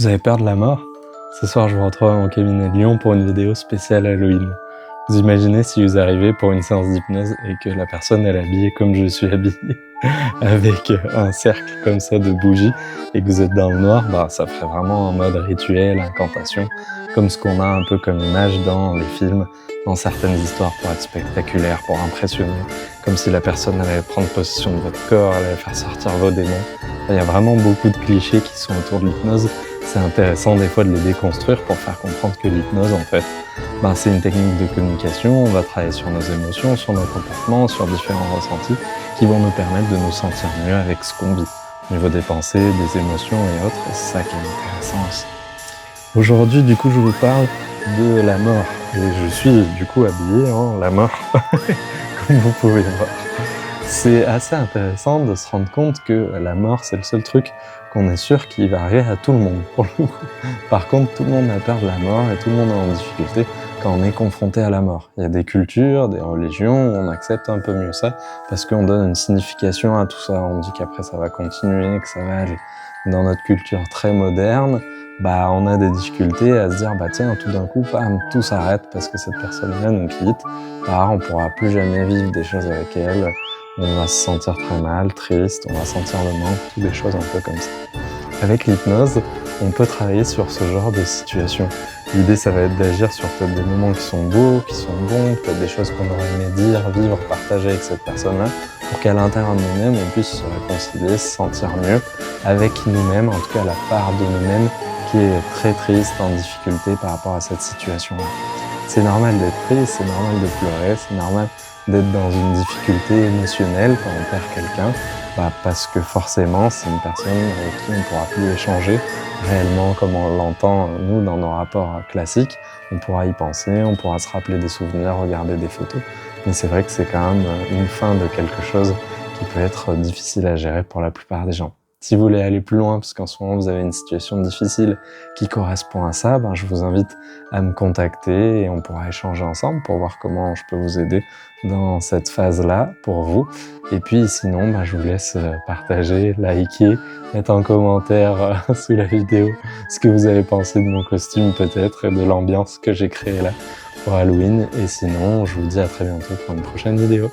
Vous avez peur de la mort? Ce soir, je vous retrouve à mon cabinet de Lyon pour une vidéo spéciale Halloween. Vous imaginez si vous arrivez pour une séance d'hypnose et que la personne est habillée comme je suis habillé, avec un cercle comme ça de bougies, et que vous êtes dans le noir, ça ferait vraiment en mode rituel, incantation, comme ce qu'on a un peu comme image dans les films, dans certaines histoires pour être spectaculaire, pour impressionner, comme si la personne allait prendre possession de votre corps, elle allait faire sortir vos démons. Il y a vraiment beaucoup de clichés qui sont autour de l'hypnose. C'est intéressant des fois de les déconstruire pour faire comprendre que l'hypnose, en fait, c'est une technique de communication. On va travailler sur nos émotions, sur nos comportements, sur différents ressentis qui vont nous permettre de nous sentir mieux avec ce qu'on vit, au niveau des pensées, des émotions et autres. Et c'est ça qui est intéressant aussi. Aujourd'hui, du coup, je vous parle de la mort. Et je suis, du coup, habillé en la mort, comme vous pouvez voir. C'est assez intéressant de se rendre compte que la mort, c'est le seul truc qu'on est sûr qui va arriver à tout le monde, pour le coup. Par contre, tout le monde a peur de la mort et tout le monde est en difficulté quand on est confronté à la mort. Il y a des cultures, des religions où on accepte un peu mieux ça parce qu'on donne une signification à tout ça. On dit qu'après ça va continuer, que ça va aller. Dans notre culture très moderne, on a des difficultés à se dire, tiens, tout d'un coup, tout s'arrête parce que cette personne-là nous quitte. On pourra plus jamais vivre des choses avec elle. On va se sentir très mal, triste, on va sentir le manque, toutes des choses un peu comme ça. Avec l'hypnose, on peut travailler sur ce genre de situation. L'idée, ça va être d'agir sur peut-être des moments qui sont beaux, qui sont bons, peut-être des choses qu'on aurait aimé dire, vivre, partager avec cette personne-là, pour qu'à l'intérieur de nous-mêmes, on puisse se réconcilier, se sentir mieux avec nous-mêmes, en tout cas la part de nous-mêmes qui est très triste, en difficulté par rapport à cette situation-là. C'est normal d'être triste, c'est normal de pleurer, c'est normal d'être dans une difficulté émotionnelle quand on perd quelqu'un, parce que forcément c'est une personne avec qui on ne pourra plus échanger réellement comme on l'entend nous dans nos rapports classiques. On pourra y penser, on pourra se rappeler des souvenirs, regarder des photos, mais c'est vrai que c'est quand même une fin de quelque chose qui peut être difficile à gérer pour la plupart des gens. Si vous voulez aller plus loin, parce qu'en ce moment vous avez une situation difficile qui correspond à ça, je vous invite à me contacter et on pourra échanger ensemble pour voir comment je peux vous aider dans cette phase-là pour vous. Et puis sinon, je vous laisse partager, liker, mettre en commentaire sous la vidéo ce que vous avez pensé de mon costume peut-être et de l'ambiance que j'ai créée là pour Halloween. Et sinon, je vous dis à très bientôt pour une prochaine vidéo.